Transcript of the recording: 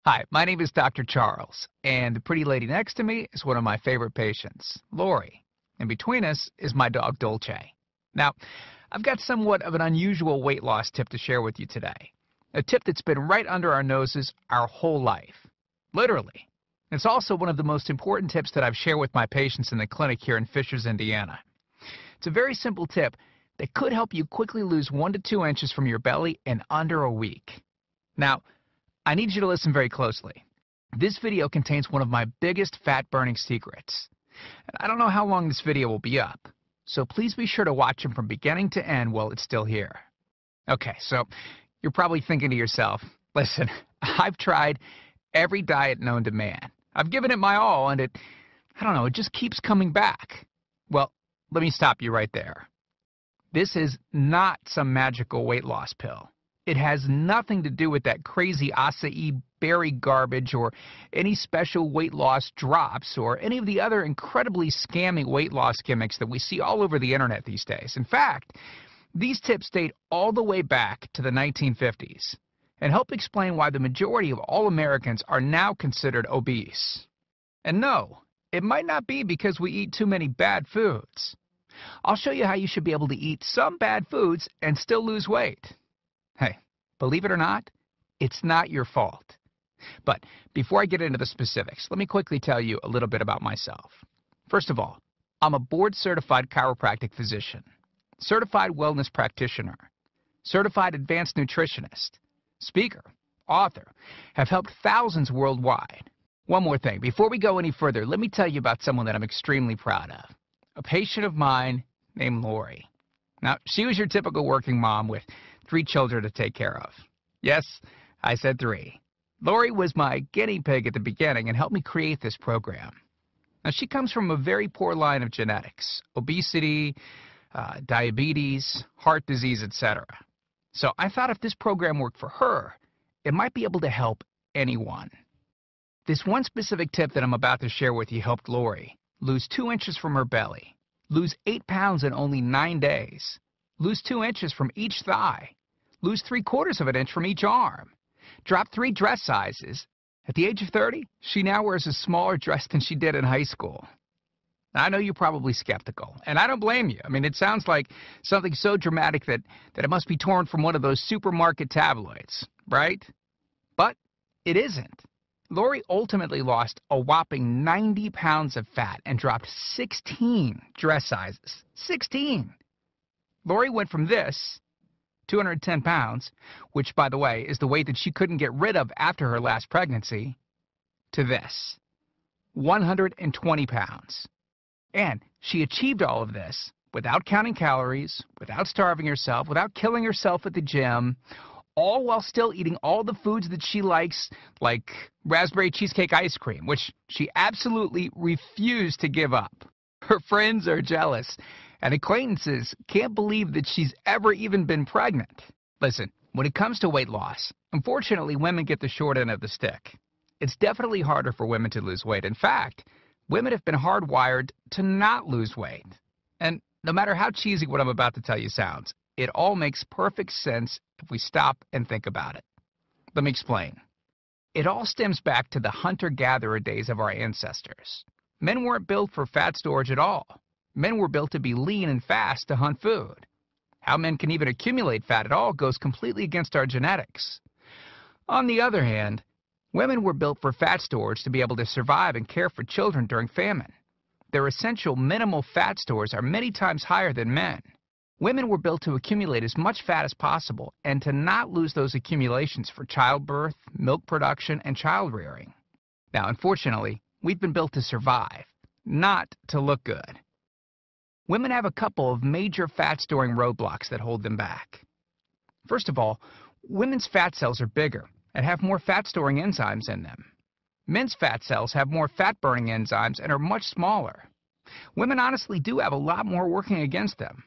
Hi, my name is Dr. Charles, and the pretty lady next to me is one of my favorite patients, Lori. And between us is my dog, Dolce. Now, I've got somewhat of an unusual weight loss tip to share with you today. A tip that's been right under our noses our whole life. Literally. It's also one of the most important tips that I've shared with my patients in the clinic here in Fishers, Indiana. It's a very simple tip that could help you quickly lose 1 to 2 inches from your belly in under a week. Now, I need you to listen very closely. This video contains one of my biggest fat-burning secrets. And I don't know how long this video will be up, so please be sure to watch it from beginning to end while it's still here. Okay, so you're probably thinking to yourself, listen, I've tried every diet known to man. I've given it my all, and it just keeps coming back. Well, let me stop you right there. This is not some magical weight loss pill. It has nothing to do with that crazy acai berry garbage or any special weight loss drops or any of the other incredibly scammy weight loss gimmicks that we see all over the internet these days. In fact, these tips date all the way back to the 1950s and help explain why the majority of all Americans are now considered obese. And no, it might not be because we eat too many bad foods. I'll show you how you should be able to eat some bad foods and still lose weight. Hey, believe it or not, it's not your fault. But before I get into the specifics, let me quickly tell you a little bit about myself. First of all, I'm a board-certified chiropractic physician, certified wellness practitioner, certified advanced nutritionist, speaker, author, have helped thousands worldwide. One more thing, before we go any further, let me tell you about someone that I'm extremely proud of, a patient of mine named Lori. Now, she was your typical working mom with 3 children to take care of. Yes, I said 3. Lori was my guinea pig at the beginning and helped me create this program. Now, she comes from a very poor line of genetics, obesity, diabetes, heart disease, etc. So I thought if this program worked for her, it might be able to help anyone. This one specific tip that I'm about to share with you helped Lori lose 2 inches from her belly, lose 8 pounds in only 9 days, lose 2 inches from each thigh, lose 3/4 of an inch from each arm, drop 3 dress sizes. At the age of 30, she now wears a smaller dress than she did in high school. Now, I know you're probably skeptical, and I don't blame you. I mean, it sounds like something so dramatic that it must be torn from one of those supermarket tabloids, right? But it isn't. Lori ultimately lost a whopping 90 pounds of fat and dropped 16 dress sizes. 16! Lori went from this, 210 pounds, which, by the way, is the weight that she couldn't get rid of after her last pregnancy, to this, 120 pounds. And she achieved all of this without counting calories, without starving herself, without killing herself at the gym, all while still eating all the foods that she likes, like raspberry cheesecake ice cream, which she absolutely refused to give up. Her friends are jealous, and acquaintances can't believe that she's ever even been pregnant. Listen, when it comes to weight loss, unfortunately, women get the short end of the stick. It's definitely harder for women to lose weight. In fact, women have been hardwired to not lose weight. And no matter how cheesy what I'm about to tell you sounds, it all makes perfect sense if we stop and think about it. Let me explain. It all stems back to the hunter-gatherer days of our ancestors. Men weren't built for fat storage at all. Men were built to be lean and fast to hunt food. How men can even accumulate fat at all goes completely against our genetics. On the other hand, women were built for fat storage to be able to survive and care for children during famine. Their essential minimal fat stores are many times higher than men. Women were built to accumulate as much fat as possible and to not lose those accumulations for childbirth, milk production, and child rearing. Now, unfortunately, we've been built to survive, not to look good. Women have a couple of major fat-storing roadblocks that hold them back. First of all, women's fat cells are bigger and have more fat-storing enzymes in them. Men's fat cells have more fat-burning enzymes and are much smaller. Women honestly do have a lot more working against them.